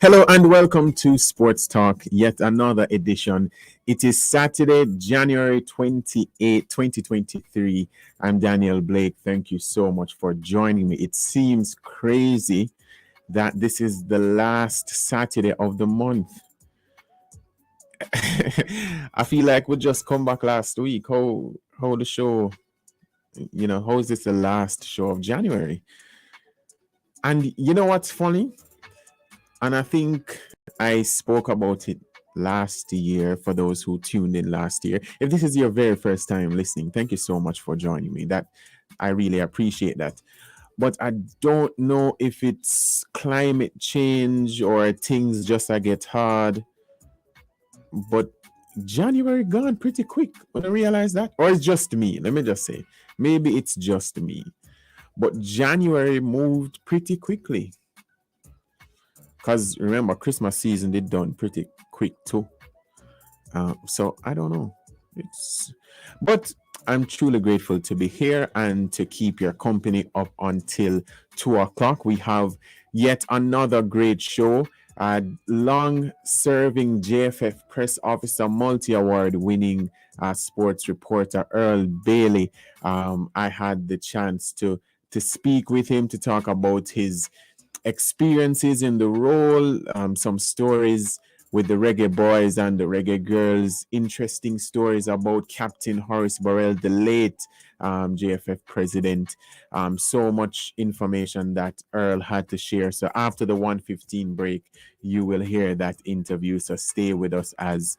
Hello and welcome to Sports Talk, yet another edition. It is Saturday, January 28th, 2023. I'm Daniel Blake. Thank you so much for joining me. It seems crazy that this is the last Saturday of the month. I feel like we just come back last week. How the show, how is this the last show of January? And you know what's funny? And I think I spoke about it last year for those who tuned in last year. If this is your very first time listening, thank you so much for joining me. That I really appreciate that. But I don't know if it's climate change or things just get hard. But January gone pretty quick when I realize that. Or it's just me. Let me just say. Maybe it's just me. But January moved pretty quickly. Because remember, Christmas season did done pretty quick too. So I don't know. But I'm truly grateful to be here and to keep your company up until 2 o'clock. We have yet another great show. Long serving JFF press officer, multi award winning sports reporter Earl Bailey. I had the chance to speak with him to talk about his experiences in the role, some stories with the reggae boys and the reggae girls, interesting stories about Captain Horace Burrell, the late JFF president. So much information that Earl had to share. So after the 1:15 break, you will hear that interview. So stay with us as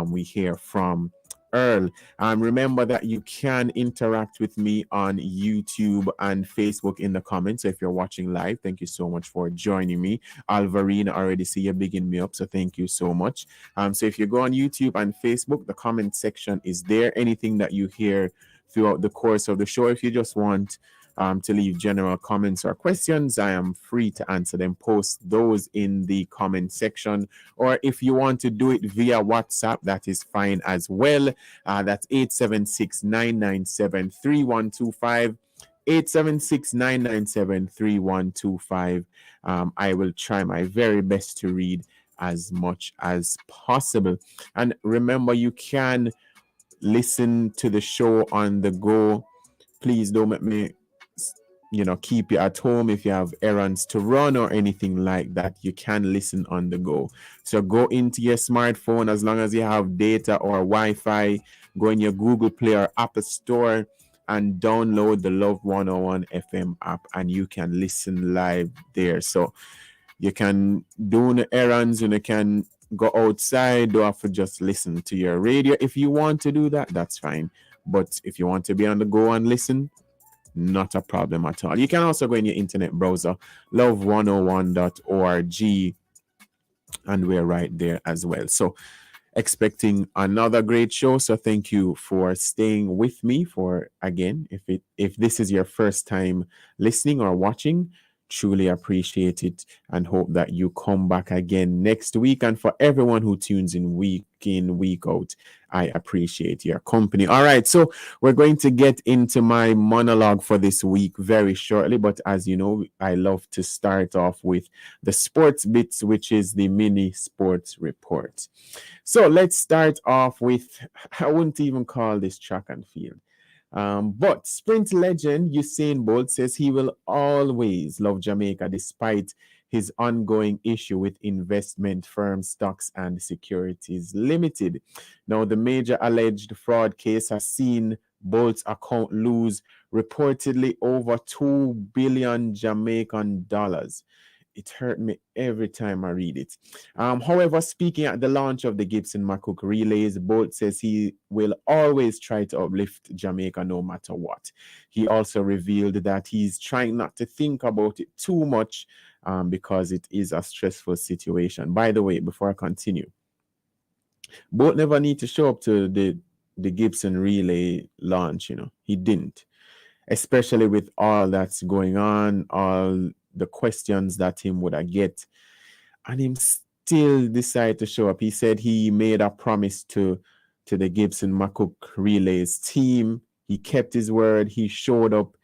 we hear from Earl. Remember that you can interact with me on YouTube and Facebook in the comments. So if you're watching live, thank you so much for joining me. Alvarina, already see you bigging me up, so thank you so much. So if you go on YouTube and Facebook, the comment section is there. Anything that you hear throughout the course of the show, if you just want to leave general comments or questions, I am free to answer them. Post those in the comment section. Or if you want to do it via WhatsApp, that is fine as well. That's 876-997-3125. 876-997-3125. I will try my very best to read as much as possible. And remember, you can listen to the show on the go. Please don't make me keep you at home if you have errands to run or anything like that. You can listen on the go. So go into your smartphone as long as you have data or Wi-Fi. Go in your Google Play or Apple Store and download the Love 101 FM app, and you can listen live there. So you can do the errands and you can go outside. Don't have to just listen to your radio. If you want to do that, that's fine. But if you want to be on the go and listen, not a problem at all. You can also go in your internet browser, love101.org, and we're right there as well. So expecting another great show. So thank you for staying with me for again. If this is your first time listening or watching, truly appreciate it and hope that you come back again next week. And for everyone who tunes in, week out, I appreciate your company. All right, so we're going to get into my monologue for this week very shortly. But as you know, I love to start off with the sports bits, which is the mini sports report. So let's start off with, I wouldn't even call this track and field. But sprint legend Usain Bolt says he will always love Jamaica despite his ongoing issue with investment firm Stocks and Securities Limited. Now, the major alleged fraud case has seen Bolt's account lose reportedly over 2 billion Jamaican dollars. It hurt me every time I read it. However, speaking at the launch of the Gibson McCook relays, Bolt says he will always try to uplift Jamaica no matter what. He also revealed that he's trying not to think about it too much because it is a stressful situation. By the way, before I continue, Bolt never need to show up to the Gibson relay launch. He didn't, especially with all that's going on, all the questions that him would have get, and him still decide to show up. He said he made a promise to the Gibson McCook Relays team. He kept his word. He showed up.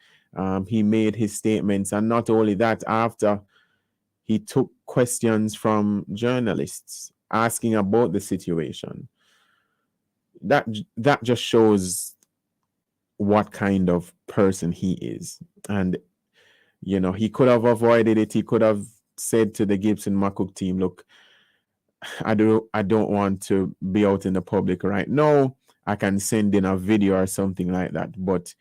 He made his statements, and not only that, after he took questions from journalists asking about the situation. That just shows what kind of person he is. And he could have avoided it. He could have said to the Gibson Makuk team, look, I don't want to be out in the public right now. I can send in a video or something like that. But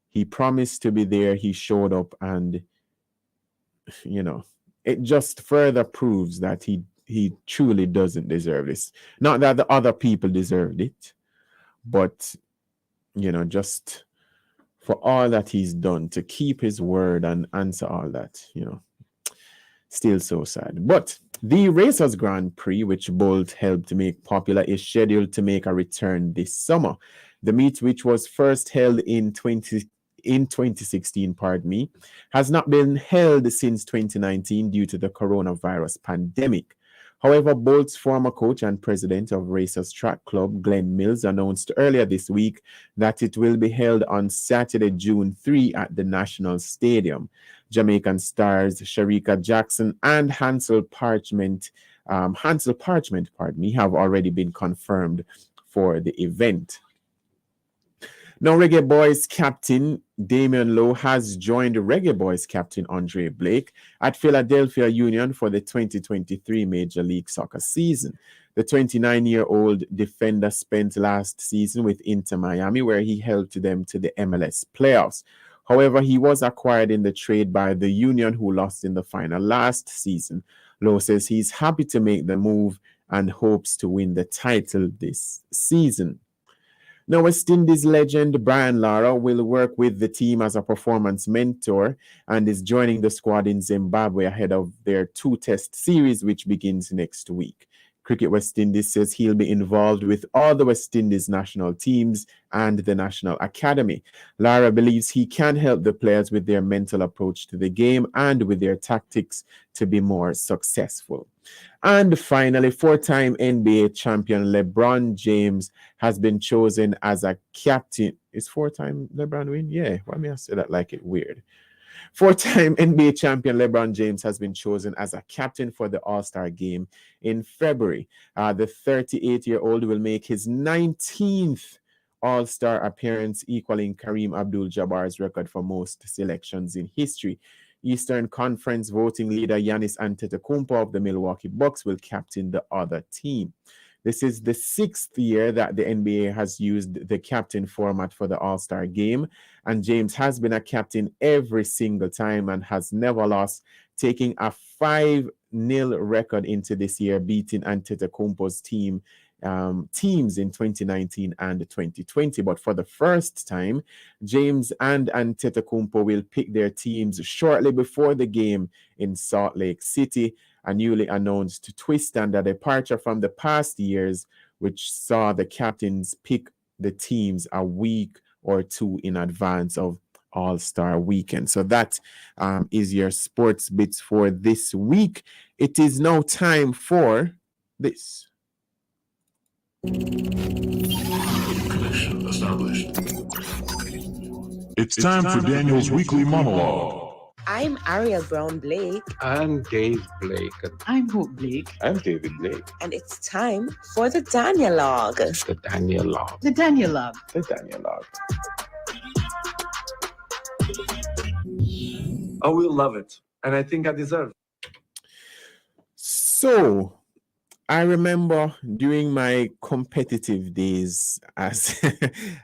he promised to be there. He showed up, and it just further proves that he truly doesn't deserve this. Not that the other people deserved it, but just for all that he's done to keep his word and answer all that, still so sad. But the Racers Grand Prix, which Bolt helped make popular, is scheduled to make a return this summer. The meet, which was first held in 2016, has not been held since 2019 due to the coronavirus pandemic. However, Bolt's former coach and president of Racers Track Club, Glenn Mills, announced earlier this week that it will be held on Saturday, June 3 at the National Stadium. Jamaican stars Sharika Jackson and Hansel Parchment, have already been confirmed for the event. Now, Reggae Boys captain Damian Lowe has joined Reggae Boys captain Andre Blake at Philadelphia Union for the 2023 Major League Soccer season. The 29-year-old defender spent last season with Inter Miami, where he helped them to the MLS playoffs. However, he was acquired in the trade by the Union, who lost in the final last season. Lowe says he's happy to make the move and hopes to win the title this season. Now, West Indies legend Brian Lara will work with the team as a performance mentor and is joining the squad in Zimbabwe ahead of their 2-test series, which begins next week. Cricket West Indies says he'll be involved with all the West Indies national teams and the National Academy. Lara believes he can help the players with their mental approach to the game and with their tactics to be more successful. And finally, 4-time NBA champion LeBron James has been chosen as a captain. Is 4-time LeBron win? Yeah, why may I say that like it weird? 4-time NBA champion LeBron James has been chosen as a captain for the All-Star game in February. The 38-year-old will make his 19th All-Star appearance, equaling Kareem Abdul-Jabbar's record for most selections in history. Eastern Conference voting leader Giannis Antetokounmpo of the Milwaukee Bucks will captain the other team. This is the 6th year that the NBA has used the captain format for the All-Star game, and James has been a captain every single time and has never lost, taking a 5-0 record into this year, beating Antetokounmpo's teams in 2019 and 2020. But for the first time, James and Antetokounmpo will pick their teams shortly before the game in Salt Lake City, a newly announced twist and a departure from the past years, which saw the captains pick the teams a week or two in advance of All-Star Weekend. So that is your sports bits for this week. It is now time for this. Connection established. It's time for Daniel's weekly monologue. I'm Ariel Brown Blake. I'm Dave Blake. I'm Hope Blake. I'm David Blake. And it's time for the Danielog. The Danielog. The Danielog. The Danielog. I will love it. And I think I deserve it. So, I remember during my competitive days as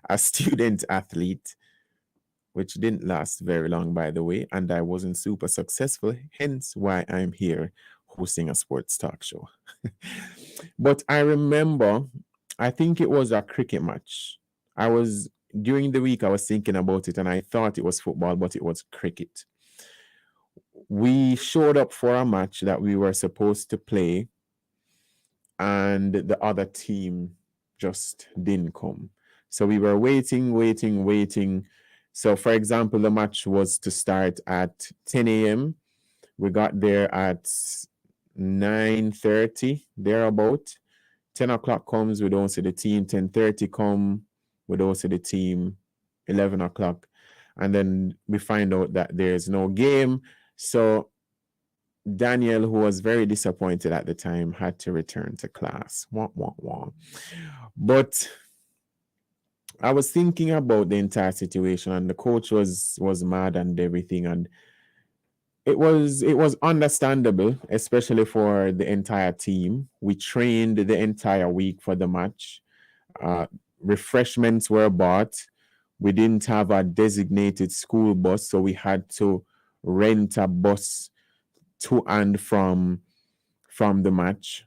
a student athlete, which didn't last very long, by the way, and I wasn't super successful, hence why I'm here hosting a sports talk show. But I remember, I think it was a cricket match. During the week, I was thinking about it, and I thought it was football, but it was cricket. We showed up for a match that we were supposed to play, and the other team just didn't come. So we were waiting. So, for example, the match was to start at 10 a.m. We got there at 9:30, thereabout. 10 o'clock comes, we don't see the team. 10:30 come, we don't see the team. 11 o'clock. And then we find out that there's no game. So Daniel, who was very disappointed at the time, had to return to class. Wah, wah, wah. But I was thinking about the entire situation, and the coach was mad and everything, and it was understandable, especially for the entire team. We trained the entire week for the match. Uh, Refreshments were bought. We didn't have a designated school bus, so we had to rent a bus to and from the match.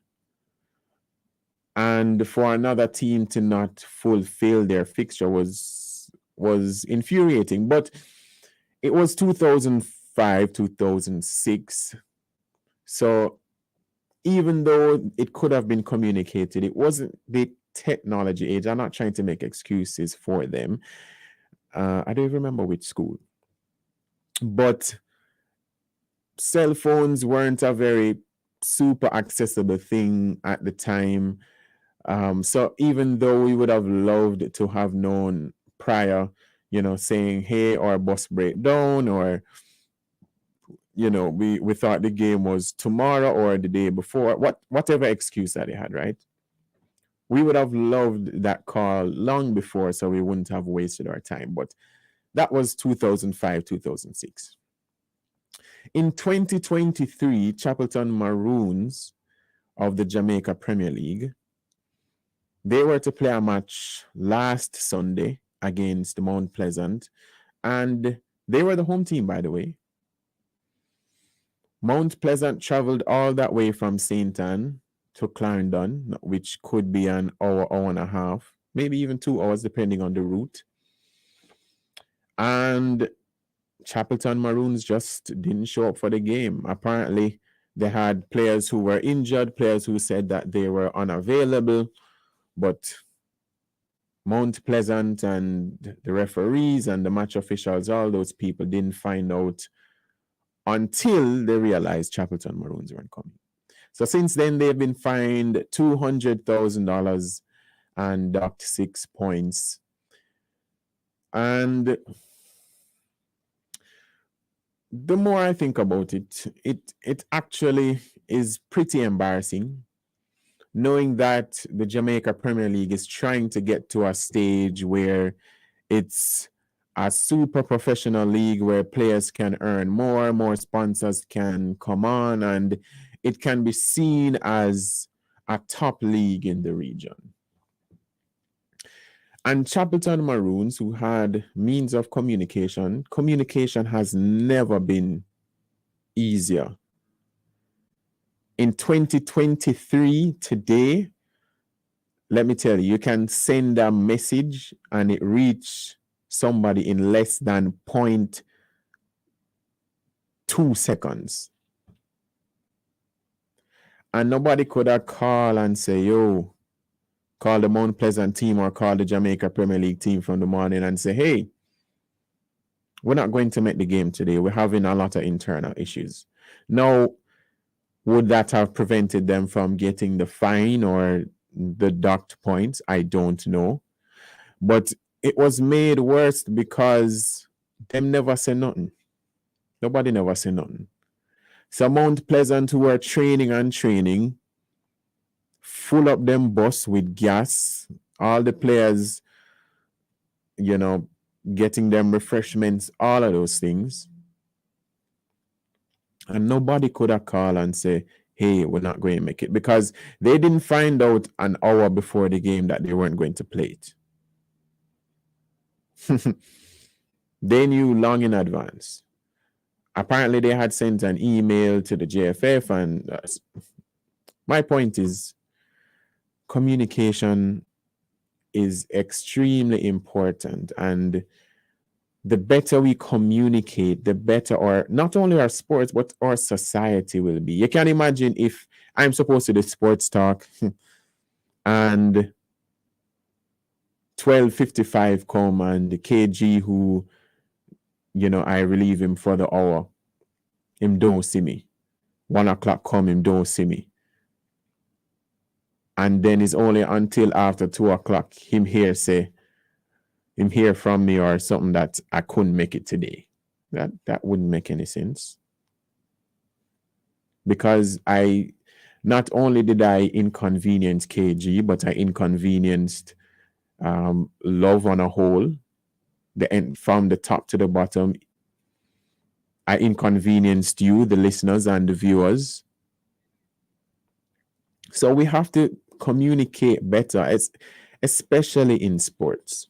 And for another team to not fulfill their fixture was infuriating. But it was 2005, 2006. So even though it could have been communicated, it wasn't the technology age. I'm not trying to make excuses for them. I don't even remember which school. But cell phones weren't a very super accessible thing at the time. So even though we would have loved to have known prior, saying, hey, our bus break down, or, we thought the game was tomorrow or the day before, whatever excuse that they had, right? We would have loved that call long before, so we wouldn't have wasted our time. But that was 2005, 2006. In 2023, Chapelton Maroons of the Jamaica Premier League, they were to play a match last Sunday against Mount Pleasant, and they were the home team, by the way. Mount Pleasant traveled all that way from St. Ann to Clarendon, which could be an hour, hour and a half, maybe even 2 hours, depending on the route. And Chapelton Maroons just didn't show up for the game. Apparently, they had players who were injured, players who said that they were unavailable, but Mount Pleasant and the referees and the match officials, all those people didn't find out until they realized Chapelton Maroons weren't coming. So since then, they've been fined $200,000 and docked 6 points. And the more I think about it, it actually is pretty embarrassing, knowing that the Jamaica Premier League is trying to get to a stage where it's a super professional league where players can earn more sponsors can come on, and it can be seen as a top league in the region. And Chapelton Maroons, who had means of communication has never been easier. In 2023, today, let me tell you, you can send a message and it reach somebody in less than 0.2 seconds. And nobody could have called and say, yo, call the Mount Pleasant team or call the Jamaica Premier League team from the morning and say, hey, we're not going to make the game today. We're having a lot of internal issues. Now, would that have prevented them from getting the fine or the docked points? I don't know. But it was made worse because them never say nothing. Nobody never say nothing. So Mount Pleasant, who were training, full up them bus with gas, all the players, getting them refreshments, all of those things. And nobody could have called and say, hey, we're not going to make it, because they didn't find out an hour before the game that they weren't going to play it. They knew long in advance. Apparently, they had sent an email to the JFF, and my point is, communication is extremely important, and the better we communicate, the better not only our sports, but our society will be. You can imagine if I'm supposed to do sports talk and 12:55 come and the KG who, I relieve him for the hour, him don't see me. 1 o'clock come, him don't see me. And then it's only until after 2 o'clock him hear from me or something that I couldn't make it today. That wouldn't make any sense. because I not only did I inconvenience KG, but I inconvenienced love on a whole, the end from the top to the bottom. I inconvenienced you, the listeners and the viewers. So we have to communicate better, especially in sports.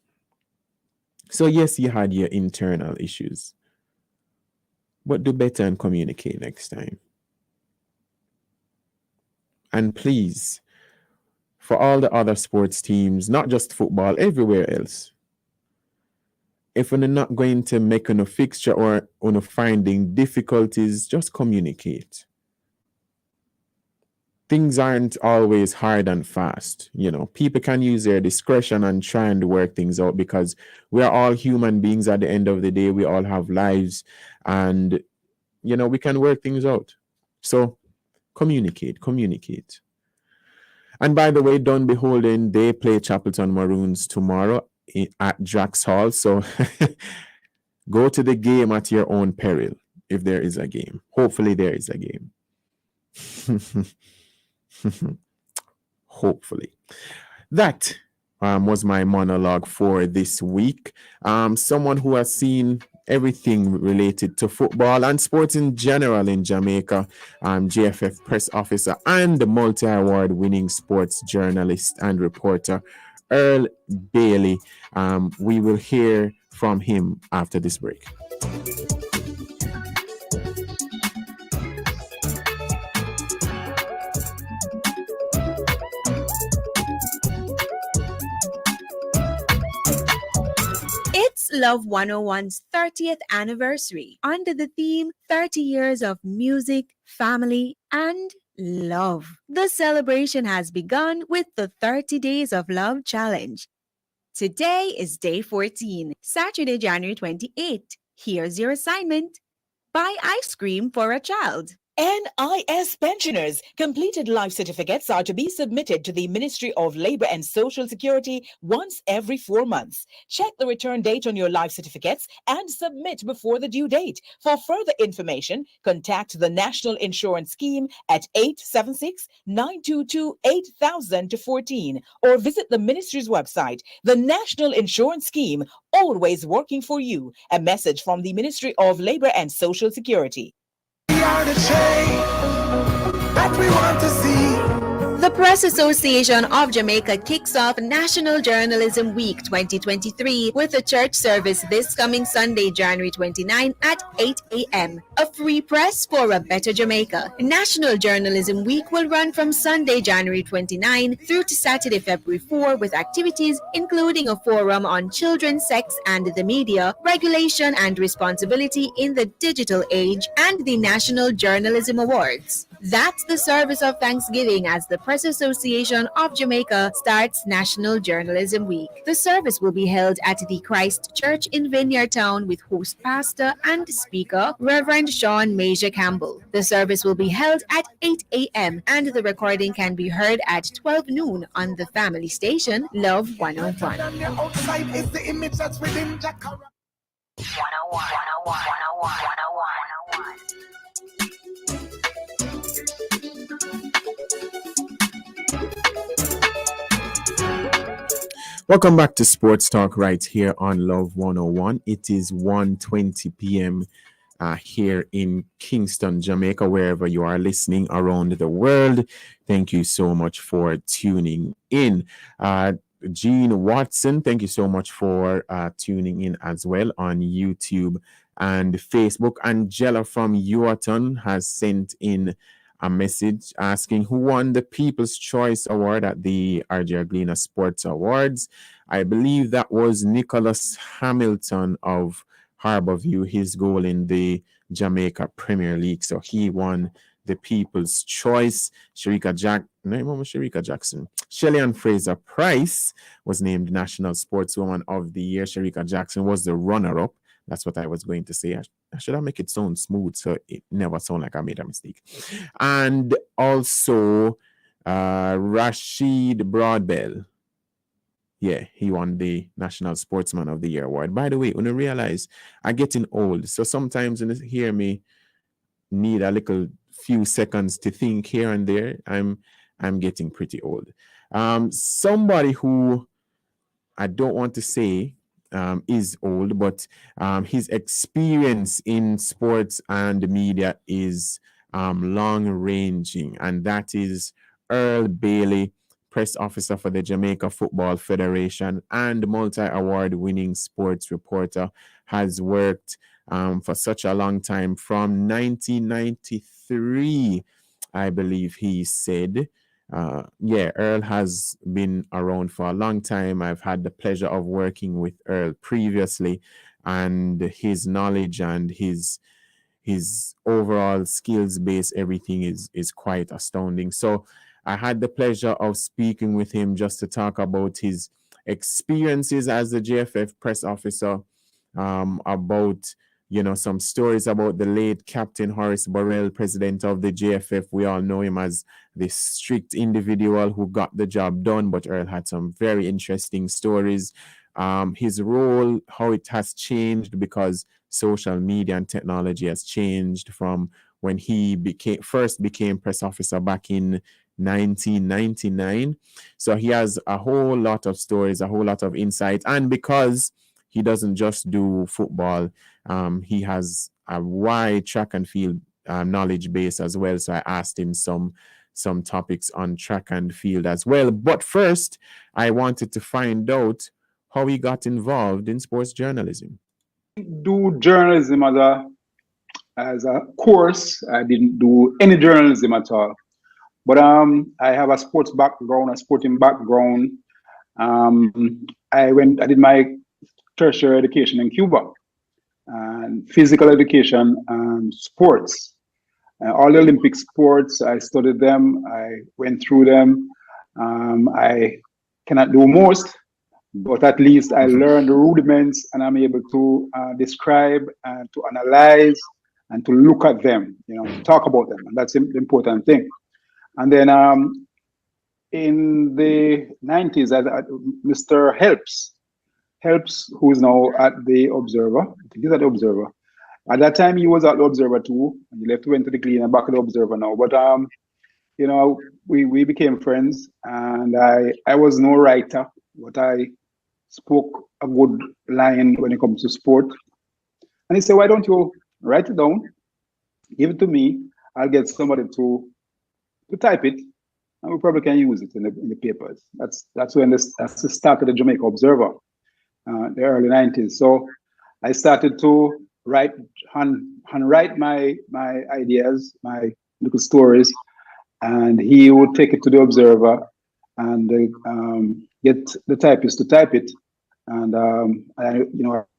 So yes, you had your internal issues, but do better and communicate next time. And please, for all the other sports teams, not just football, everywhere else, if we're not going to make a fixture or on finding difficulties, just communicate. Things aren't always hard and fast. People can use their discretion and try and work things out, because we are all human beings at the end of the day. We all have lives, and we can work things out. So communicate. And by the way, don't beholden, they play Chapelton Maroons tomorrow at Drax Hall. So go to the game at your own peril, if there is a game. Hopefully there is a game. Hopefully. That was my monologue for this week. Someone who has seen everything related to football and sports in general in Jamaica, JFF press officer and the multi-award winning sports journalist and reporter, Earl Bailey. We will hear from him after this break. It's Love 101's 30th anniversary under the theme 30 years of music, family, and love. The celebration has begun with the 30 Days of Love Challenge. Today is day 14, Saturday, January 28th. Here's your assignment. Buy ice cream for a child. NIS pensioners' completed life certificates are to be submitted to the Ministry of Labour and Social Security once every 4 months. Check the return date on your life certificates and submit before the due date. For further information, contact the National Insurance Scheme at 876-922-8000-14 or visit the Ministry's website. The National Insurance Scheme, always working for you. A message from the Ministry of Labour and Social Security. We are the change that we want to see. The Press Association of Jamaica kicks off National Journalism Week 2023 with a church service this coming Sunday, January 29 at 8 a.m. A free press for a better Jamaica. National Journalism Week will run from Sunday, January 29 through to Saturday, February 4 with activities including a forum on children, sex and the media, regulation and responsibility in the digital age, and the National Journalism Awards. That's the service of Thanksgiving as the Press Association of Jamaica starts National Journalism Week. The service will be held at the Christ Church in Vineyard Town with host pastor and speaker Reverend Sean Major Campbell. The service will be held at 8 a.m. and the recording can be heard at 12 noon on the family station Love 101. On the outside is the image that's within Jack. 101. Welcome back to Sports Talk right here on Love 101. It is 1:20 p.m. Here in Kingston, Jamaica, wherever you are listening around the world. Thank you so much for tuning in. Gene Watson, thank you so much for tuning in as well on YouTube and Facebook. Angela from Uaton has sent in a message asking who won the People's Choice Award at the RJ Glena Sports Awards. I believe that was Nicholas Hamilton of Harborview, his goal in the Jamaica Premier League. So he won the People's Choice. Sherika Jackson. Shelly-Ann Fraser Price was named National Sportswoman of the Year. Sherika Jackson was the runner-up. That's what I was going to say. I should have make it sound smooth so it never sound like I made a mistake. And also Rashid Broadbell. Yeah, he won the National Sportsman of the Year award. By the way, when I realize I'm getting old, so sometimes when you hear me need a little few seconds to think here and there. I'm getting pretty old. Somebody who I don't want to say is old, but his experience in sports and media is long ranging, and that is Earl Bailey, press officer for the Jamaica Football Federation and multi-award winning sports reporter, has worked for such a long time, from 1993, I believe he said. Yeah, Earl has been around for a long time. I've had the pleasure of working with Earl previously, and his knowledge and his overall skills base, everything is quite astounding. So I had the pleasure of speaking with him just to talk about his experiences as the JFF press officer, about some stories about the late Captain Horace Burrell, president of the JFF. We all know him as this strict individual who got the job done, but Earl had some very interesting stories. His role, how it has changed because social media and technology has changed from when he first became press officer back in 1999. So he has a whole lot of stories, a whole lot of insight, and because he doesn't just do football, he has a wide track and field knowledge base as well. So I asked him some topics on track and field as well. But first, I wanted to find out how he got involved in sports journalism. Do journalism as a course. I didn't do any journalism at all. But I have a sports background, a sporting background. I did my tertiary education in Cuba, and physical education and sports. All the Olympic sports, I studied them, I went through them. I cannot do most, but at least I learned the rudiments, and I'm able to describe and to analyze and to look at them, to talk about them. And that's the important thing. And then in the 90s, Mr. Helps, who is now at the Observer. I think he's at the Observer. At that time, he was at the Observer too. He left, went to the Gleaner, back at the Observer now. But we became friends, and I was no writer, but I spoke a good line when it comes to sport. And he said, "Why don't you write it down, give it to me? I'll get somebody to type it, and we probably can use it in the papers." That's the start of the Jamaica Observer, the early 90s. So I started to handwrite my ideas, my little stories, and he would take it to the Observer and get the typist to type it. And I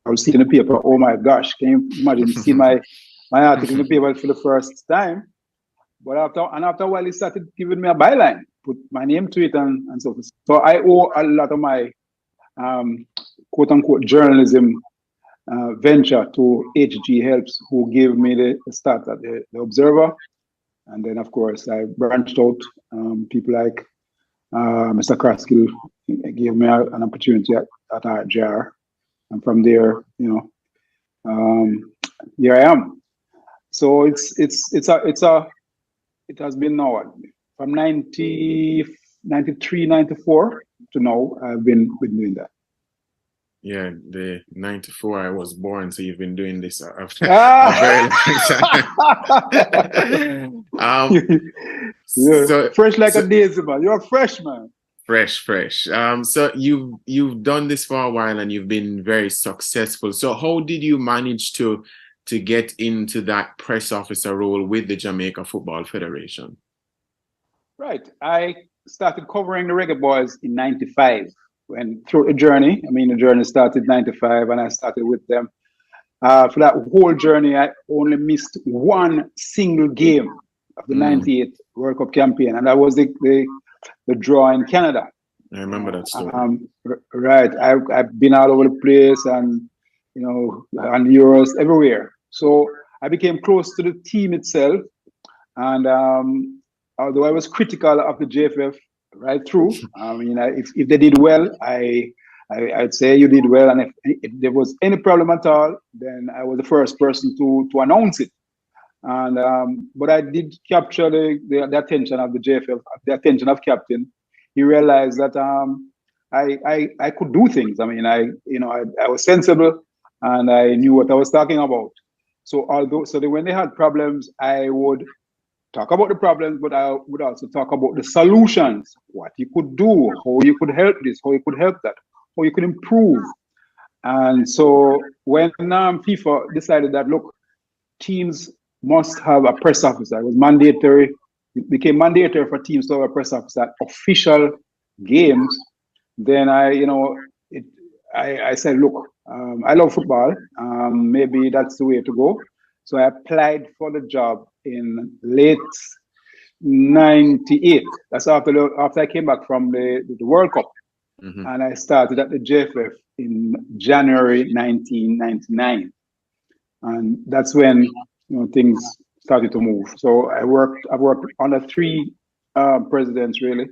would see it in the paper. Oh my gosh, can you imagine seeing my article in the paper for the first time? But after a while, he started giving me a byline, put my name to it, and so forth. So I owe a lot of my quote unquote journalism venture to H.G. Helps, who gave me the start at the Observer. And then, of course, I branched out. People like Mr. Kraskill gave me an opportunity at RJR. And from there, here I am. So it has been now from 93, 94 to now. I've been doing that. Yeah, the 94 I was born, so you've been doing this a very long time. So fresh like a daisy, man. You're a freshman. Fresh. So you've done this for a while and you've been very successful. So how did you manage to get into that press officer role with the Jamaica Football Federation? Right. I started covering the Reggae Boys in 95. Went through a journey. The journey started in 95, and I started with them. For that whole journey, I only missed one single game of the 98 World Cup campaign, and that was the draw in Canada. I remember that story. Right. I've been all over the place, and and Euros everywhere. So I became close to the team itself, and although I was critical of the JFF right through, if they did well, I'd say you did well, and if there was any problem at all, then I was the first person to announce it. And but I did capture the attention of the JFF, the attention of captain. He realized that I could do things. I mean, I was sensible and I knew what I was talking about. So when they had problems, I would talk about the problems, but I would also talk about the solutions, what you could do, how you could help this, how you could help that, how you could improve. And so when FIFA decided that, look, teams must have a press officer, it was mandatory. It became mandatory for teams to have a press officer at official games. Then I said, look, I love football. Maybe that's the way to go. So I applied for the job in late '98. That's after I came back from the World Cup, and I started at the JFF in January 1999, and that's when things started to move. So I've worked under three presidents really,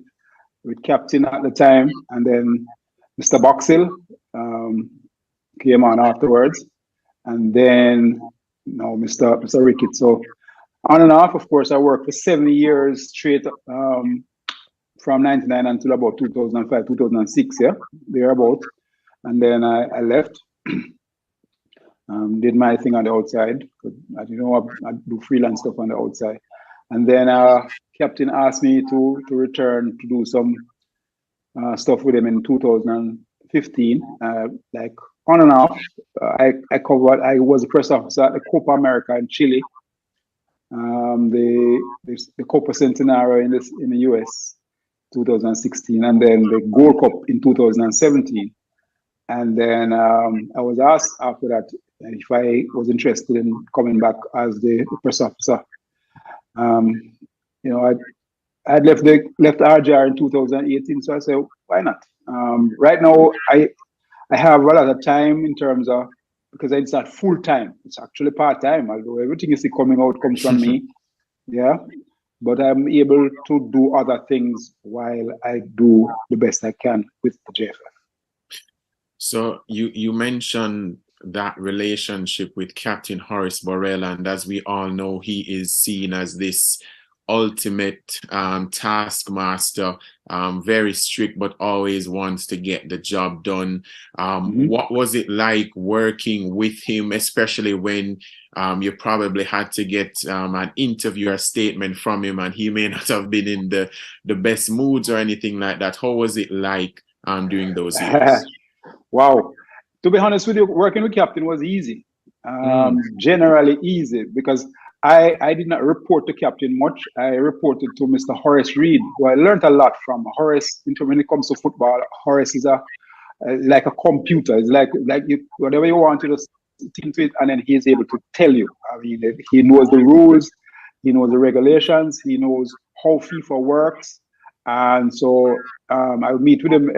with captain at the time, and then Mr. Boxhill came on afterwards, and then Mr. Ricketts. So on and off, of course, I worked for 7 years straight, from '99 until about 2005, 2006, yeah, thereabout. And then I left, did my thing on the outside. As you know, I do freelance stuff on the outside. And then captain asked me to return to do some stuff with him in 2015, like on and off. I was a press officer at the Copa America in Chile, the Copa Centenario in the US, 2016, and then the Gold Cup in 2017. And then I was asked after that if I was interested in coming back as the press officer. I'd left RJR in 2018, so I said, why not? Right now, I have a lot of time in terms of, because it's not full time, it's actually part time, although everything you see coming out comes from me. Yeah, but I'm able to do other things while I do the best I can with the JFF. So you mentioned that relationship with Captain Horace Burrell, and as we all know, he is seen as this ultimate taskmaster, very strict, but always wants to get the job done. What was it like working with him, especially when you probably had to get an interview or statement from him, and he may not have been in the best moods or anything like that? How was it like during those years? Wow. To be honest with you, working with Captain was easy. Generally easy, because I did not report to Captain much. I reported to Mr. Horace Reed, who I learned a lot from. Horace, when it comes to football, Horace is like a computer. It's like whatever you want to just into it, and then he's able to tell you. I mean, he knows the rules, he knows the regulations, he knows how FIFA works, and so I would meet with him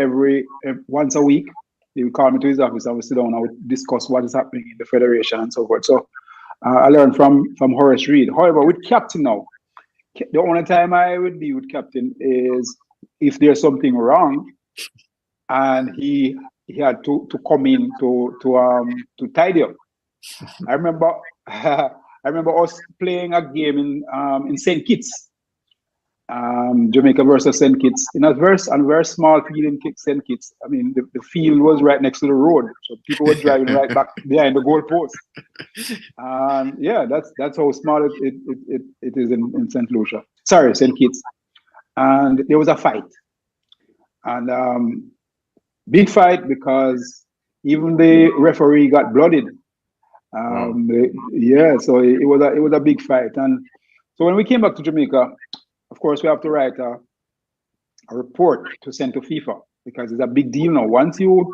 once a week. He would call me to his office. I would sit down. I would discuss what is happening in the federation and so forth. So I learned from Horace Reed. However, with Captain now, the only time I would be with Captain is if there's something wrong, and he had to come in to tidy up. I remember us playing a game in St. Kitts, Jamaica versus St. Kitts, in a very small field in St. Kitts. I mean, the field was right next to the road, so people were driving right back behind the goalpost. Yeah, that's how small it is in St. Lucia. Sorry, St. Kitts. And there was a fight, and big fight, because even the referee got blooded. Yeah, so it was a big fight. And so when we came back to Jamaica, of course, we have to write a report to send to FIFA, because it's a big deal now. Once you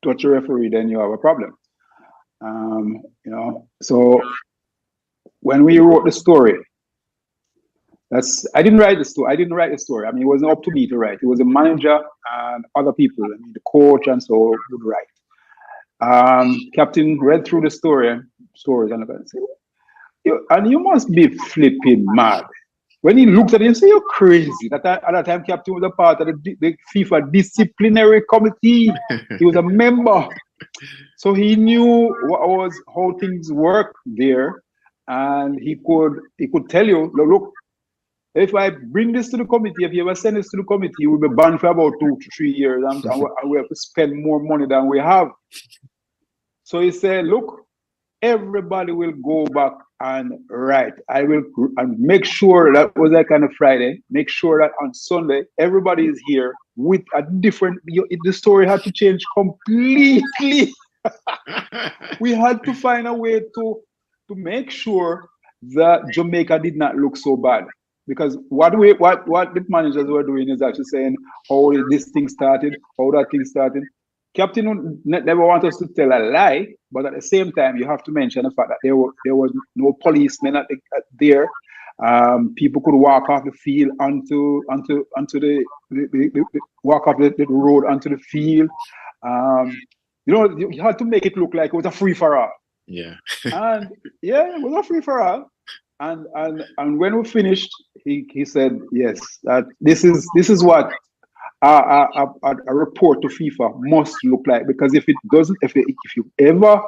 touch a referee, then you have a problem. So when we wrote the story, I didn't write the story. I mean, it wasn't up to me to write. It was the manager and other people, I mean, the coach and so would write. Captain read through the stories and said, and you must be flipping mad. When he looked at it, he said, you're crazy. At that time, Captain was a part of the FIFA disciplinary committee. He was a member. So he knew how things work there. and he could tell you, look, if I bring this to the committee, if you ever send this to the committee, we'll be banned for about 2 to 3 years, and we have to spend more money than we have. So he said, look, everybody will go back and write. I will and make sure that was like on a Friday. Make sure that on Sunday everybody is here with a different. The story had to change completely. We had to find a way to make sure that Jamaica did not look so bad. Because what the managers were doing is actually saying how this thing started, how that thing started. Captain never want us to tell a lie, but at the same time, you have to mention the fact that there was no policemen there. People could walk off the field onto the walk off the road onto the field. You had to make it look like it was a free for all. Yeah. And yeah, it was a free for all. And when we finished, he said, yes, that this is what a report to FIFA must look like, because if it doesn't, if you ever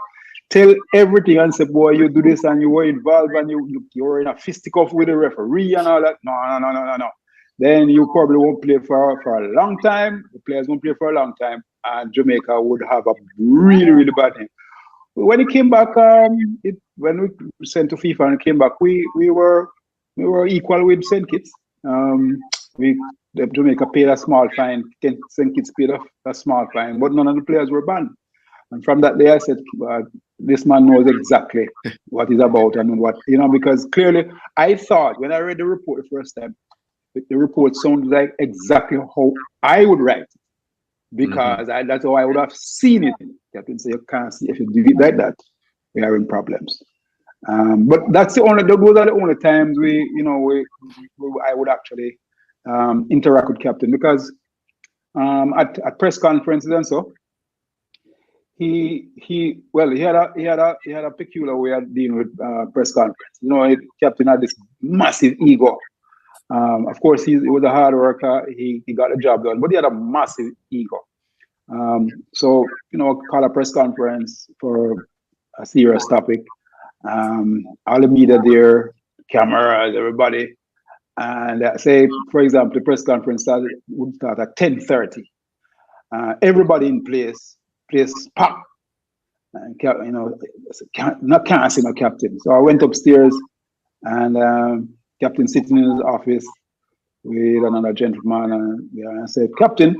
tell everything and say, boy, you do this and you were involved and you're in a fisticuff with the referee and all that, no, then you probably won't play for a long time. The players won't play for a long time, and Jamaica would have a really, really bad name. When he came back, when we sent to FIFA and came back, we were equal with St. Kitts. Jamaica paid a small fine. St. Kitts paid a small fine, but none of the players were banned. And from that day, I said, this man knows exactly what he's about and what, because clearly I thought when I read the report the first time, the report sounded like exactly how I would write it, because that's how I would have seen it. Captain say, you can't see, if you do it like that, we're having problems. But those are the only times I would actually interact with Captain, because at press conferences and so, he had a peculiar way of dealing with press conference. Captain had this massive ego. Of course, he was a hard worker. He got the job done, but he had a massive ego. So call a press conference for a serious topic. All the media there, cameras, everybody, and say, for example, the press conference would start at 10:30. Everybody in place packed. And can't see no captain. So I went upstairs, and Captain sitting in his office with another gentleman, and I said, Captain,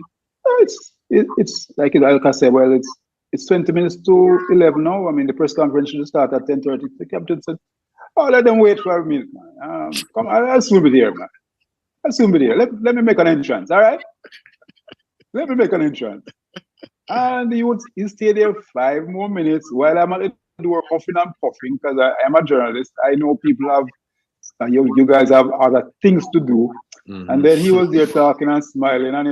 it's like I said, well, it's 20 minutes to 11 now. I mean, the press conference should start at 10:30. The captain said, oh, let them wait for a minute, man. Come on, I'll soon be there, man. I'll soon be there. Let me make an entrance, all right? Let me make an entrance. And he stayed there 5 more minutes while I'm at the door huffing and puffing, because I am a journalist. I know people have, you guys have other things to do. And then he was there talking and smiling, and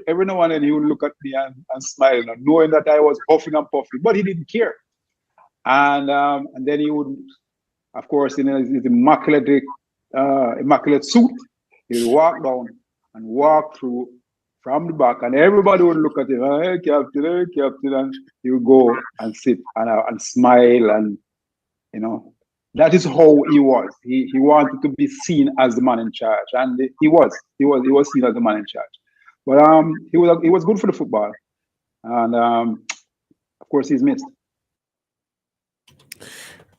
every now and then he would look at me and smile, knowing that I was huffing and puffing, but he didn't care. And then he would, of course, in his immaculate suit, he would walk down and walk through from the back, and everybody would look at him, hey, Captain, and he would go and sit and smile, and that is how he was. He wanted to be seen as the man in charge, and he was seen as the man in charge. But he was good for the football, and of course he's missed.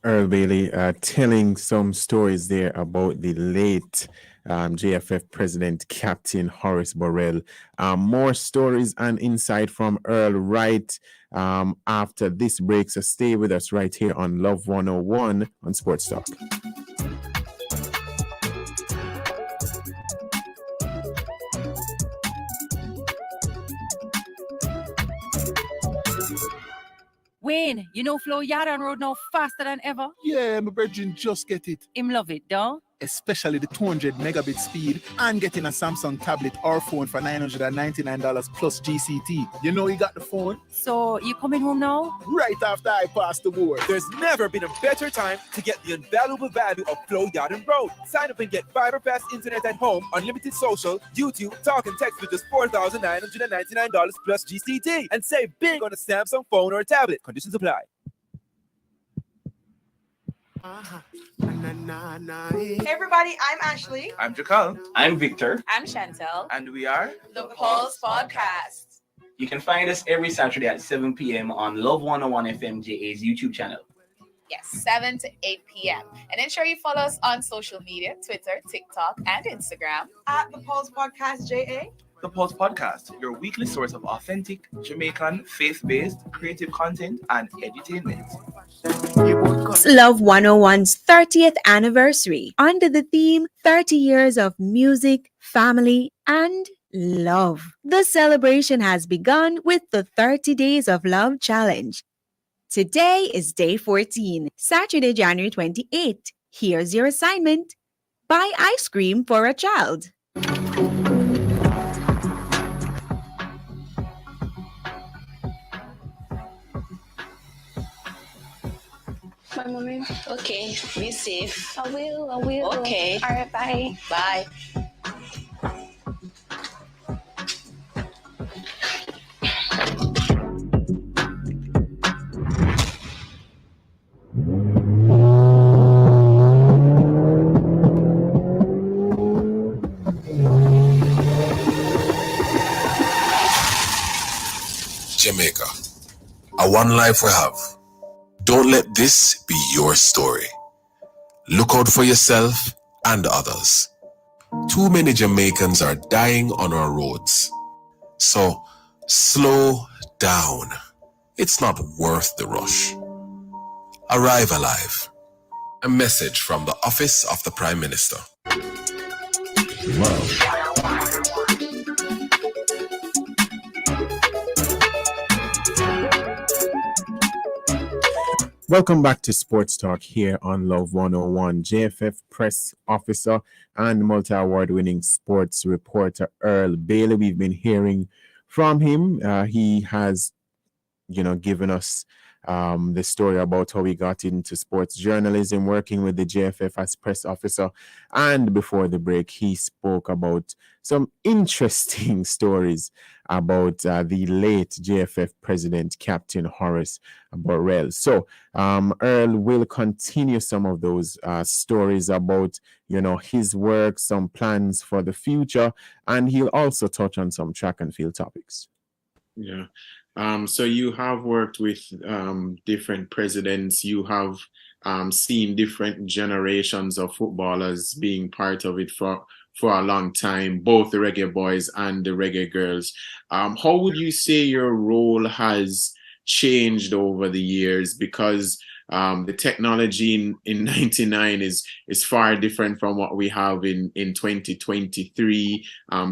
Earl Bailey telling some stories there about the late JFF President Captain Horace Burrell. More stories and insight from Earl right after this break. So stay with us right here on Love 101 on Sports Talk. Wayne, Flo Yardan Road now faster than ever? Yeah, my virgin just get it. Him love it, though. Especially the 200 megabit speed and getting a Samsung tablet or phone for $999 plus GCT. You got the phone. So, you coming home now? Right after I pass the board. There's never been a better time to get the invaluable value of Flo Yardan Road. Sign up and get fiber fast internet at home, unlimited social, YouTube, talk and text with just $4,999 plus GCT. And save big on a Samsung phone or tablet. Conditions apply. Hey everybody, I'm Ashley. I'm Jakal. I'm Victor. I'm Chantel. And we are The Pulse Podcast. You can find us every Saturday at 7 p.m. on Love 101 FM JA's YouTube channel. Yes, 7 to 8 p.m. And ensure you follow us on social media, Twitter, TikTok, and Instagram at The Pulse Podcast JA. The Pulse Podcast, your weekly source of authentic, Jamaican, faith-based, creative content and edutainment. Love 101's 30th anniversary under the theme 30 years of music, family, and love. The celebration has begun with the 30 Days of Love Challenge. Today is day 14, Saturday, January 28th. Here's your assignment. Buy ice cream for a child. My mommy. Okay, be safe. I will. Okay. All right, bye. Bye. Jamaica, a one life we have. Don't let this be your story. Look out for yourself and others. Too many Jamaicans are dying on our roads. So, slow down. It's not worth the rush. Arrive alive. A message from the Office of the Prime Minister. Welcome back to Sports Talk here on Love 101. JFF press officer and multi-award winning sports reporter Earl Bailey. We've been hearing from him. He has, given us the story about how he got into sports journalism, working with the JFF as press officer. And before the break, he spoke about some interesting stories about the late JFF president, Captain Horace Burrell. So Earl will continue some of those stories about, his work, some plans for the future, and he'll also touch on some track and field topics. Yeah. So you have worked with different presidents. You have seen different generations of footballers being part of it for a long time, both the reggae boys and the reggae girls. How would you say your role has changed over the years? Because the technology in 99 is far different from what we have in 2023.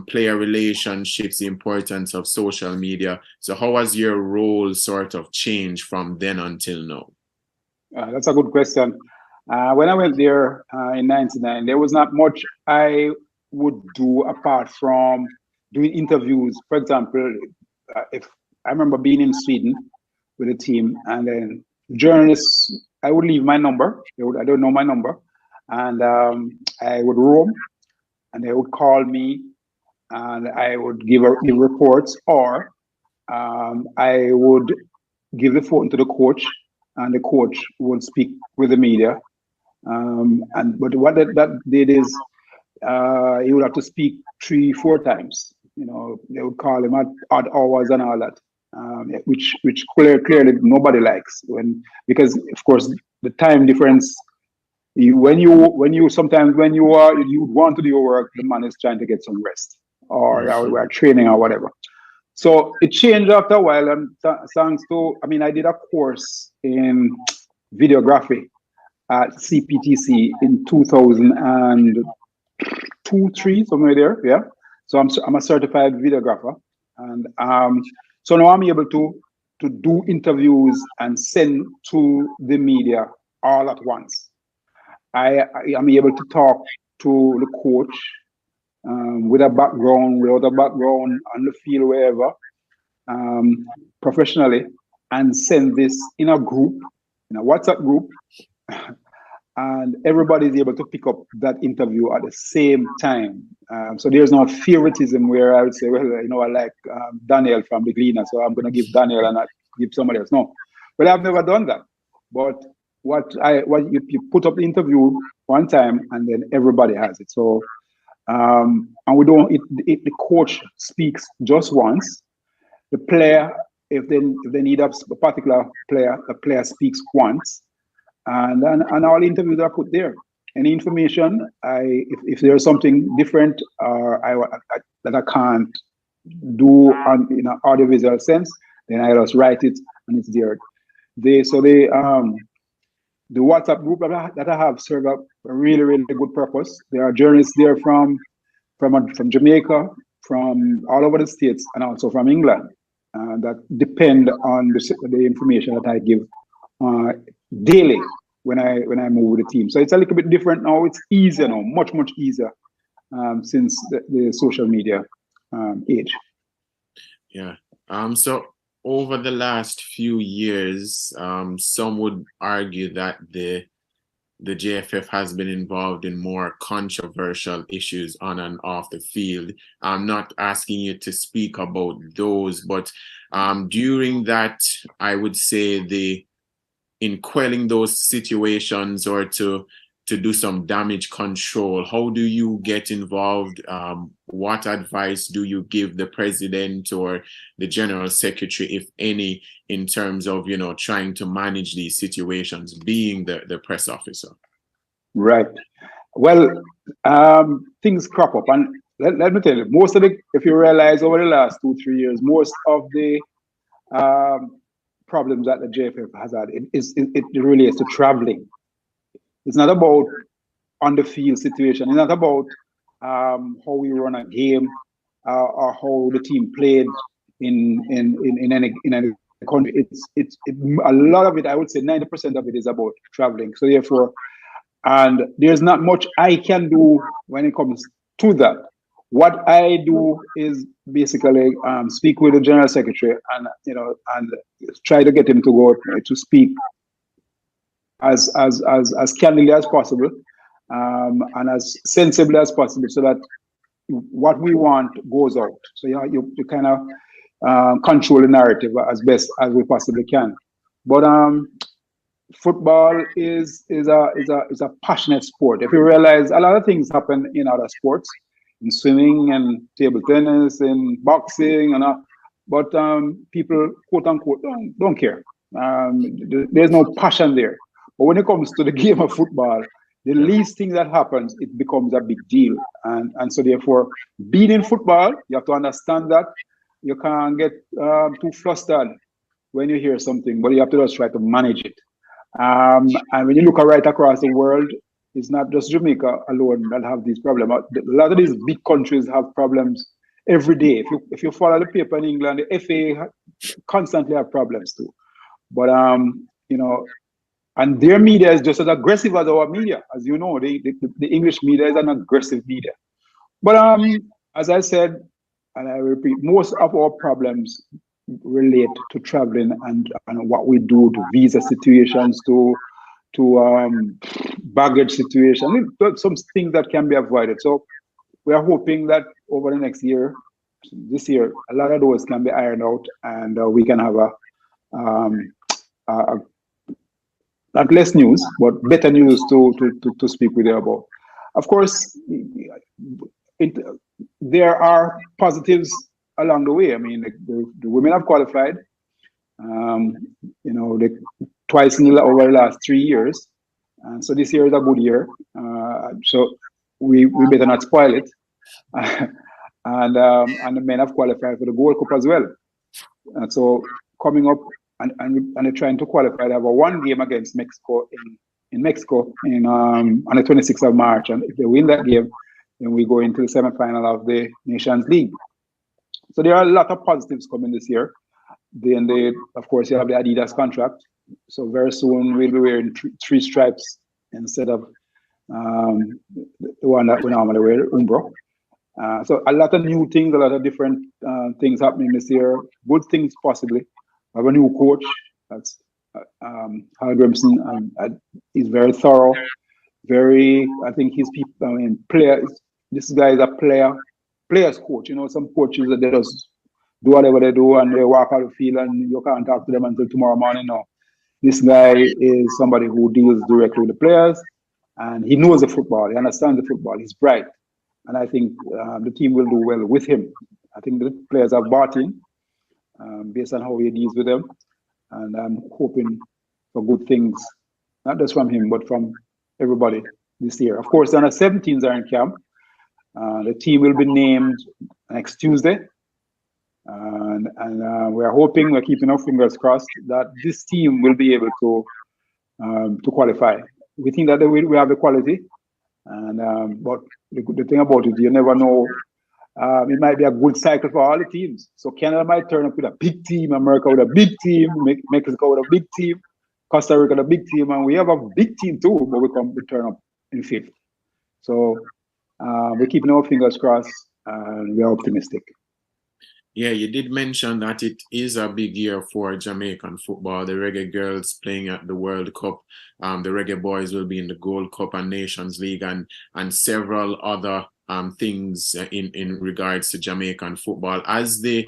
Player relationships, the importance of social media. So how has your role sort of changed from then until now? That's a good question. When I went there in 99, there was not much I would do apart from doing interviews. For example, if I remember being in Sweden with a team, and then journalists, I would leave my number. I don't know my number, and I would roam, and they would call me, and I would give reports, or I would give the phone to the coach, and the coach would speak with the media. But what that did is he would have to speak 3-4 times. They would call him at odd hours and all that. Which clearly nobody likes, because of course the time difference. When you want to do your work, the man is trying to get some rest, or we're training or whatever. So it changed after a while, and thanks to, I did a course in videography at CPTC in 2002-3, somewhere there. Yeah. So I'm a certified videographer, and so now I'm able to do interviews and send to the media all at once. I am able to talk to the coach with a background, without a background, on the field, wherever, professionally, and send this in a group, in a WhatsApp group, and everybody is able to pick up that interview at the same time. So there's no favoritism where I would say, well, I like Daniel from the Gleaner, so I'm going to give Daniel and not give somebody else. No, but I've never done that. But you put up the interview one time and then everybody has it. So and we don't. The coach speaks just once. The player, if they need a particular player, the player speaks once, and all interviews are put there. Any information, if there's something different that I can't do in an audiovisual sense, then I just write it and it's there. The WhatsApp group that I have served a really, really good purpose. There are journalists there from Jamaica, from all over the states, and also from England that depend on the information that I give daily when I move with the team. So it's a little bit different now. It's easier now, much easier since the social media age. Yeah. So over the last few years, some would argue that the JFF has been involved in more controversial issues on and off the field. I'm not asking you to speak about those, but during that, I would say in quelling those situations or to do some damage control, how do you get involved? What advice do you give the president or the general secretary, if any, in terms of, trying to manage these situations, being the press officer? Right. Well, things crop up. And let me tell you, if you realize over the last 2-3 years, most of the problems that the JFF has had, it relates to traveling. It's not about on the field situation. It's not about how we run a game or how the team played in any country. It's a lot of it. I would say 90% of it is about traveling. So therefore, and there's not much I can do when it comes to that. What I do is basically speak with the general secretary and try to get him to go to speak as candidly as possible and as sensibly as possible, so that what we want goes out. So you kind of control the narrative as best as we possibly can. But football is a passionate sport. If you realize, a lot of things happen in other sports, in swimming and table tennis and boxing and but people, quote unquote, don't care. There's no passion there. But when it comes to the game of football, the least thing that happens, it becomes a big deal. And so therefore, being in football, you have to understand that you can't get too flustered when you hear something, but you have to just try to manage it. And when you look right across the world, it's not just Jamaica alone that have these problems. A lot of these big countries have problems every day. If you follow the paper in England, the FA constantly have problems too. But and their media is just as aggressive as our media. As you know, the English media is an aggressive media. But as I said, and I repeat, most of our problems relate to traveling and what we do, to visa situations, to baggage situations, some things that can be avoided. So we are hoping that over the next year, this year, a lot of those can be ironed out, and we can have not less news, but better news to speak with you about. Of course, there are positives along the way. I mean, the women have qualified, twice over the last 3 years. And so this year is a good year. So we better not spoil it. And the men have qualified for the Gold Cup as well. And so coming up, and they're trying to qualify. They have one game against Mexico in Mexico on the 26th of March. And if they win that game, then we go into the semifinal of the Nations League. So there are a lot of positives coming this year. Then of course, you have the Adidas contract. So very soon we'll be wearing three stripes instead of the one that we normally wear, Umbro. So a lot of new things, a lot of different things happening this year. Good things possibly. We have a new coach. That's Hal Grimson. He's very thorough. I think his people. Players. This guy is a players coach. Some coaches that they just do whatever they do and they walk out the field and you can't talk to them until tomorrow morning. No, This guy is somebody who deals directly with the players, and he knows the football. He understands the football. He's bright, and I think the team will do well with him. I think the players have bought in based on how he deals with them, and I'm hoping for good things, not just from him, but from everybody this year. Of course, the under 17s are in camp. The team will be named next Tuesday. And we're hoping, we're keeping our fingers crossed that this team will be able to qualify. We think that we have the quality, and but the thing about it, you never know. It might be a good cycle for all the teams. So Canada might turn up with a big team, America with a big team, Mexico with a big team, Costa Rica with a big team, and we have a big team too, but we turn up in fifth. So we're keeping our fingers crossed, and we're optimistic. Yeah, you did mention that it is a big year for Jamaican football. The Reggae girls playing at the World Cup. The Reggae boys will be in the Gold Cup and Nations League, and several other things in regards to Jamaican football. As the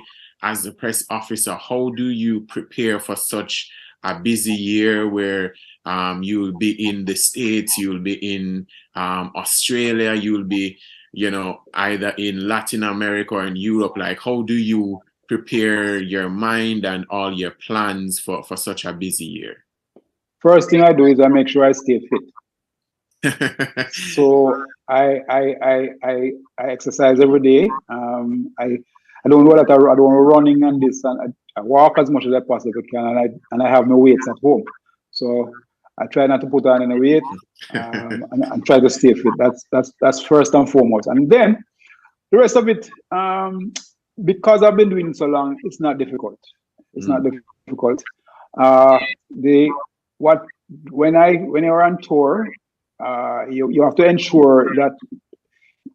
press officer, how do you prepare for such a busy year where you'll be in the States, you'll be in Australia, you'll be either in Latin America or in Europe? Like, how do you prepare your mind and all your plans for such a busy year? First thing I do is I make sure I stay fit. So I exercise every day. I don't know that I don't running and this, and I walk as much as I possibly can, and I have no weights at home. So I try not to put on any weight, and try to stay fit. That's first and foremost. And then the rest of it, because I've been doing it so long, it's not difficult. It's not difficult. When you're on tour, you have to ensure that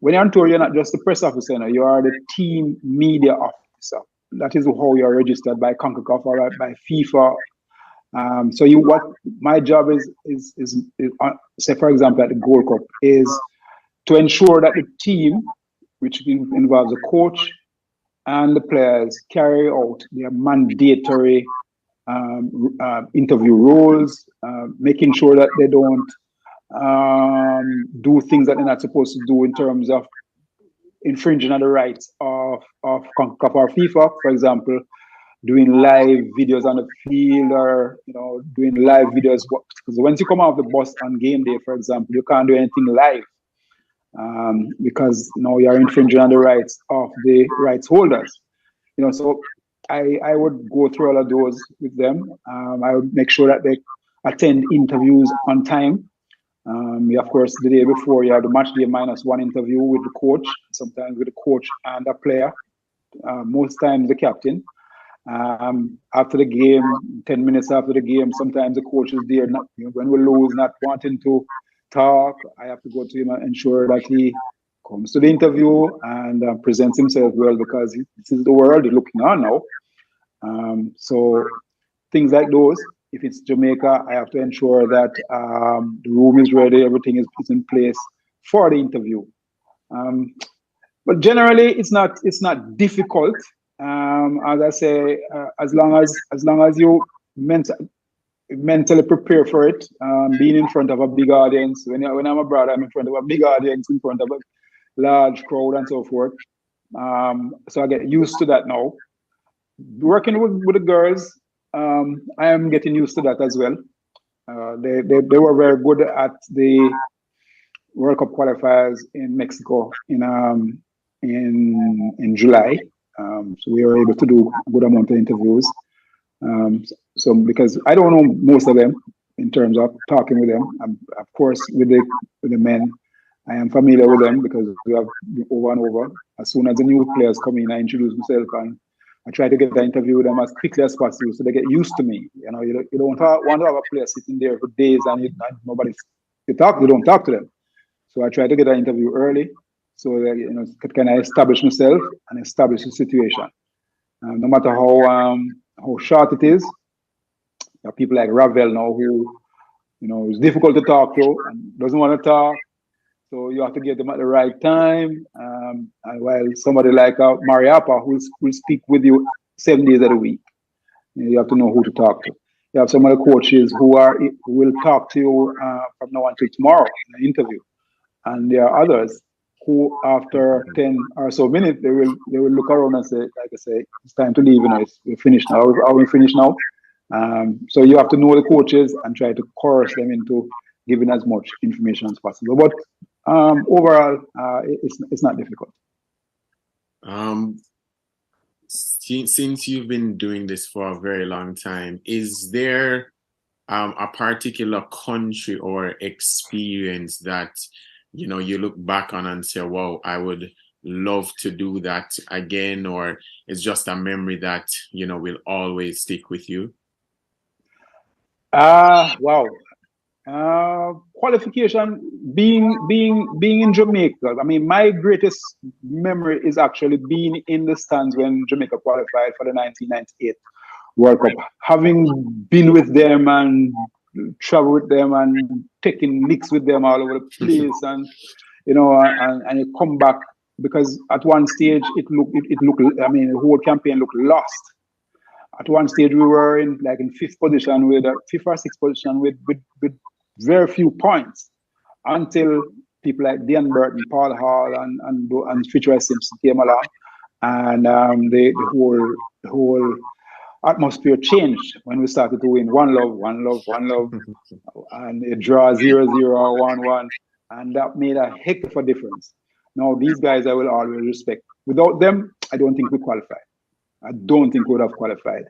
when you're on tour, you're not just the press officer, you are the team media officer. That is how you're registered by CONCACAF or by FIFA. So what my job is say, for example, at the Gold Cup, is to ensure that the team, which involves the coach and the players, carry out their mandatory interview roles, making sure that they don't do things that they're not supposed to do in terms of infringing on the rights of CONCACAF or FIFA, for example, doing live videos on the field, or doing live videos. Because once you come out of the bus on game day, for example, you can't do anything live because you're infringing on the rights of the rights holders. So I would go through all of those with them. I would make sure that they attend interviews on time. Of course, the day before, you have the match day -1 interview with the coach, sometimes with the coach and a player, most times the captain. After the game, 10 minutes after the game, sometimes the coach is there, when we lose, not wanting to talk. I have to go to him and ensure that he comes to the interview and presents himself well, because this is the world he's looking on now. So things like those. If it's Jamaica, I have to ensure that the room is ready, everything is put in place for the interview. But generally, it's not difficult. As I say, as long as you mentally prepare for it, being in front of a big audience. When I'm abroad, I'm in front of a big audience, in front of a large crowd and so forth. So I get used to that now. Working with the girls, I am getting used to that as well. They were very good at the World Cup qualifiers in Mexico in July. So we were able to do a good amount of interviews. So because I don't know most of them in terms of talking with them, of course with the men, I am familiar with them because we have over and over. As soon as the new players come in, I introduce myself and I try to get the interview with them as quickly as possible so they get used to me. You don't want to have a player sitting there for days and you don't talk to them. So I try to get an interview early so that can I establish myself and establish the situation. No matter how short it is, there are people like Ravel now who is difficult to talk to and doesn't want to talk. So you have to get them at the right time. And while somebody like Mariapa who will speak with you 7 days of the week, you have to know who to talk to. You have some of the coaches who will talk to you from now until tomorrow in an interview, and there are others who, after 10 or so minutes, they will look around and say, like I say, it's time to leave. You know, we're finished now. Are we finished now? So you have to know the coaches and try to coerce them into giving as much information as possible. But overall, it's not difficult. Since you've been doing this for a very long time, is there a particular country or experience that you look back on and say, wow, I would love to do that again, or it's just a memory that will always stick with you? Wow. Qualification, being in Jamaica. I mean, my greatest memory is actually being in the stands when Jamaica qualified for the 1998 World Cup. Having been with them and traveled with them and taking licks with them all over the place, and and you come back, because at one stage it looked. I mean, the whole campaign looked lost. At one stage we were in fifth position, with fifth or sixth position with very few points, until people like Dan Burton, Paul Hall, and Fitzroy Simpson came along, and the whole atmosphere changed when we started to win one love, and it draw 0-0 or 1-1, and that made a heck of a difference. Now these guys I will always respect. Without them, I don't think we qualified. I don't think we would have qualified.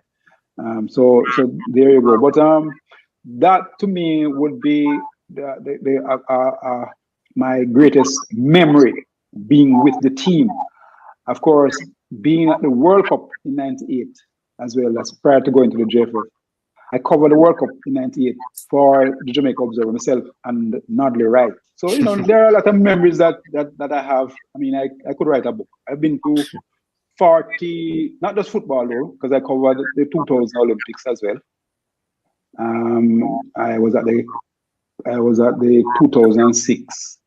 So there you go. But that to me would be my greatest memory, being with the team. Of course, being at the World Cup in '98 as well, as prior to going to the JFF. I covered the World Cup in '98 for the Jamaica Observer, myself and Nodley Wright. So there are a lot of memories that I have. I mean, I could write a book. I've been to 40, not just football though, because I covered the 2000 Olympics as well. I was at the 2006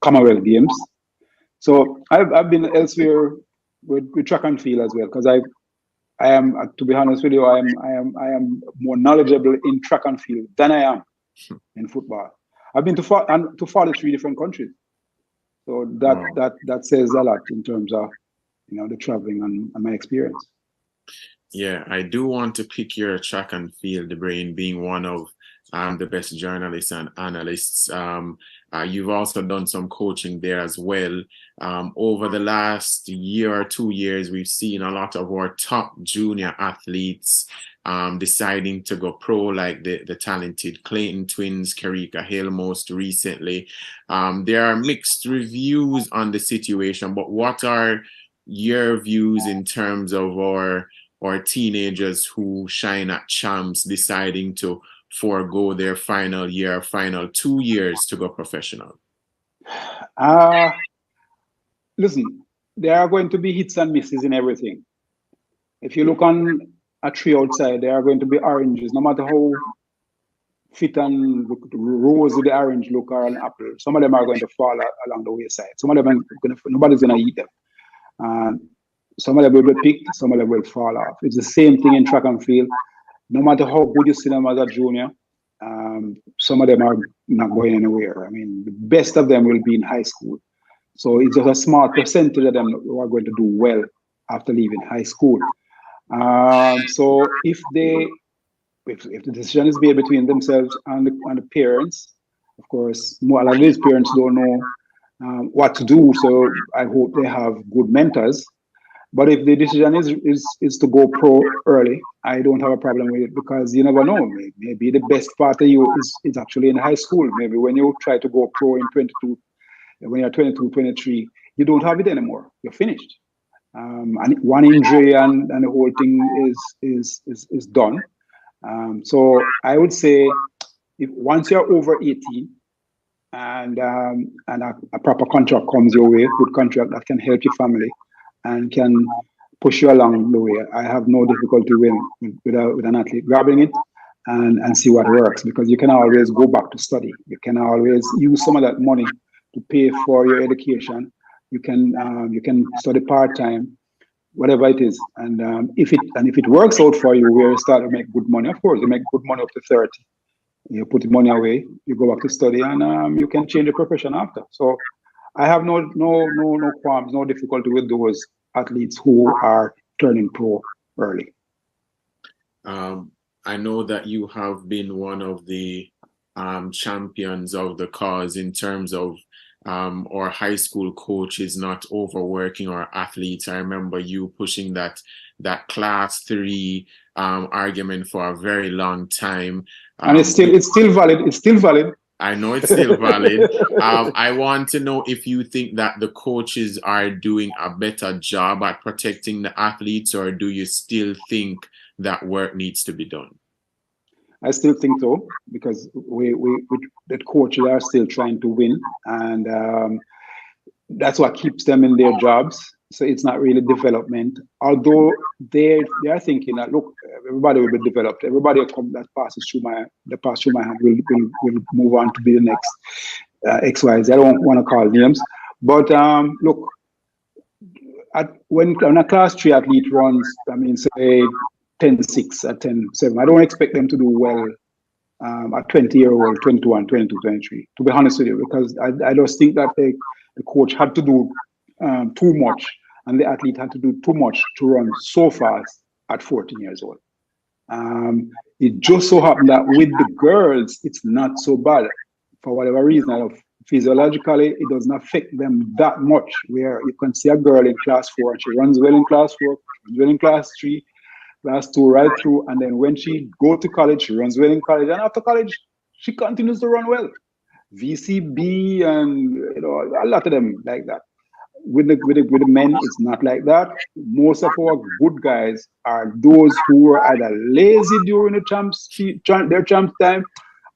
Commonwealth Games. So I've been elsewhere with track and field as well, because I am, to be honest with you, I am more knowledgeable in track and field than I am in football. I've been to 43 different countries. So that says a lot in terms of the traveling and my experience. Yeah, I do want to pick your track and field brain, being one of the best journalists and analysts. You've also done some coaching there as well. Over the last year or 2 years, we've seen a lot of our top junior athletes deciding to go pro, like the talented Clayton twins, Kerika Hill most recently. There are mixed reviews on the situation, but what are your views in terms of our teenagers who shine at champs deciding to forego their final 2 years to go professional? Listen, there are going to be hits and misses in everything. If you look on a tree outside, there are going to be oranges, no matter how fit and rosy the orange look, or an apple. Some of them are going to fall along the wayside. Some of them nobody's going to eat them. Some of them will be picked, some of them will fall off. It's the same thing in track and field. No matter how good you see them as a junior, some of them are not going anywhere. I mean, the best of them will be in high school. So it's just a small percentage of them who are going to do well after leaving high school. So if the decision is made between themselves and the parents, of course, a lot of these parents don't know what to do. So I hope they have good mentors. But if the decision is to go pro early, I don't have a problem with it, because you never know. Maybe the best part of you is actually in high school. Maybe when you try to go pro in 22, when you're 22, 23, you don't have it anymore. You're finished. And one injury and the whole thing is done. So I would say, if once you're over 18 and a proper contract comes your way, good contract that can help your family and can push you along the way, I have no difficulty with an athlete grabbing it and see what works, because you can always go back to study. You can always use some of that money to pay for your education. You can study part-time. whatever it is. And if it works out for you, where you start to make good money, of course, you make good money up to 30. You put the money away, you go back to study, and you can change the profession after. So I have no qualms, no difficulty with those athletes who are turning pro early. I know that you have been one of the champions of the cause in terms of our high school coaches not overworking our athletes. I remember you pushing that class 3 argument for a very long time. And it's still valid. It's still valid. I know it's still valid. I want to know if you think that the coaches are doing a better job at protecting the athletes, or do you still think that work needs to be done? I still think so, because the coaches are still trying to win, and that's what keeps them in their jobs. So it's not really development, although they are thinking that, look, everybody will be developed. Everybody that passes through my hand will move on to be the next XYZ. I don't want to call names, but look, when a class 3 athlete runs, I mean, say 10-6 at 10-7, I don't expect them to do well at 20-year-old, 21, 22, 23, to be honest with you, because I just think that the coach had to do too much, and the athlete had to do too much to run so fast at 14 years old. It just so happened that with the girls, it's not so bad. For whatever reason, physiologically, it doesn't affect them that much, where you can see a girl in class 4, and she runs well in class 4, runs well in class 3, class 2, right through, and then when she go to college, she runs well in college, and after college, she continues to run well. VCB and a lot of them like that. With the men, it's not like that. Most of our good guys are those who were either lazy during their champ time,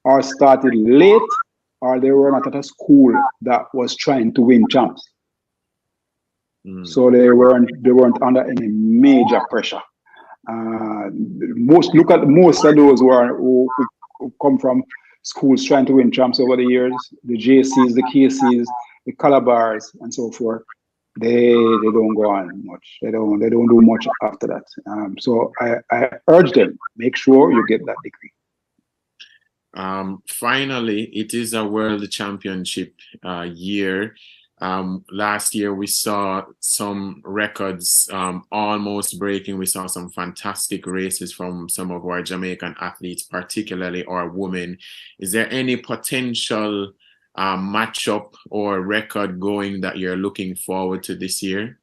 or started late, or they were not at a school that was trying to win champs. So they weren't under any major pressure. Most of those who come from schools trying to win champs over the years, the JCs, the KCs, the Calabars, and so forth, they don't go on much. They don't do much after that. So I urge them, make sure you get that degree. Finally, it is a world championship year. Last year we saw some records almost breaking. We saw some fantastic races from some of our Jamaican athletes, particularly our women. Is there any potential matchup or record going that you're looking forward to this year?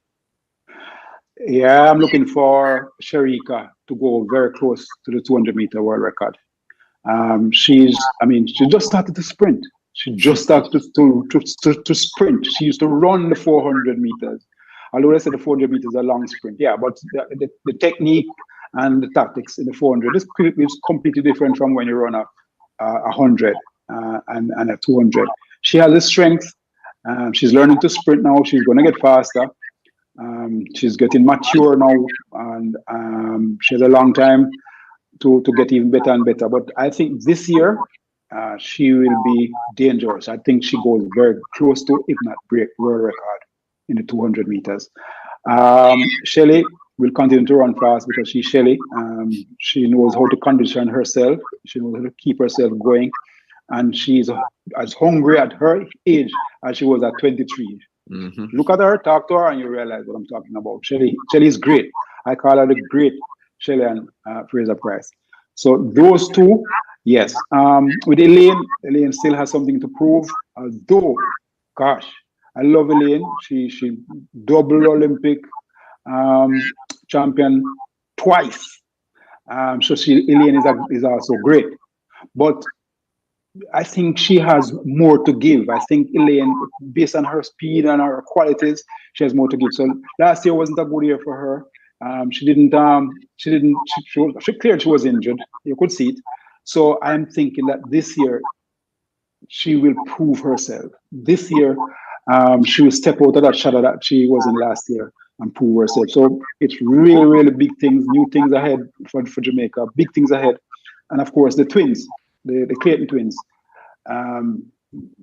Yeah, I'm looking for Sharika to go very close to the 200-meter world record. She just started to sprint. She just started to sprint. She used to run the 400 meters. Although I said the 400 meters is a long sprint, yeah, but the technique and the tactics in the 400 is completely different from when you run a 100 and a 200. She has the strength. She's learning to sprint now. She's going to get faster. She's getting mature now, and she has a long time to get even better and better. But I think this year she will be dangerous. I think she goes very close to, if not break, world record in the 200 meters. Shelly will continue to run fast because she's Shelly. She knows how to condition herself. She knows how to keep herself going. And she's as hungry at her age as she was at 23. Mm-hmm. Look at her, talk to her, and you realize what I'm talking about. Shelly is great. I call her the great Shelly and Fraser Price. So those two, yes. With Elaine still has something to prove. Although, gosh, I love Elaine. She double Olympic champion twice. So Elaine is also great. But I think she has more to give. I think Elaine, based on her speed and her qualities, she has more to give. So last year wasn't a good year for her. She cleared she was injured. You could see it. So I'm thinking that this year she will prove herself. This year she will step out of that shadow that she was in last year and prove herself. So it's really, really big things, new things ahead for Jamaica, big things ahead. And of course the twins, the Clayton twins.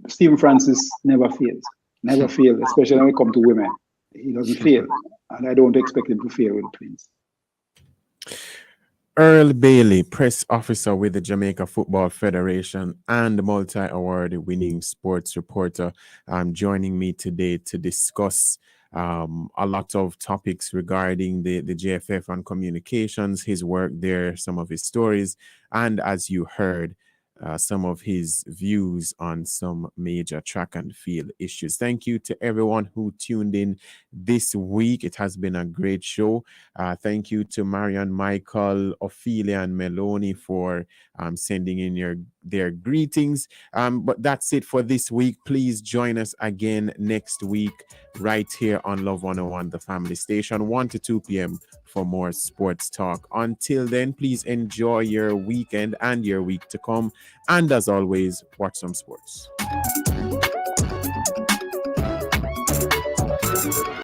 Stephen Francis never fails, especially when it comes to women. He doesn't fail. and I don't expect him to fail with the Twins. Earl Bailey, press officer with the Jamaica Football Federation and multi-award winning sports reporter, joining me today to discuss a lot of topics regarding the JFF and communications, his work there, some of his stories, and as you heard, some of his views on some major track and field issues. Thank you to everyone who tuned in this week. It has been a great show. Thank you to Marian, Michael, Ophelia, and Meloni for sending in their greetings. But that's it for this week. Please join us again next week right here on Love 101, the family station, 1 to 2 p.m. for more sports talk. Until then, please enjoy your weekend and your week to come. And as always, watch some sports.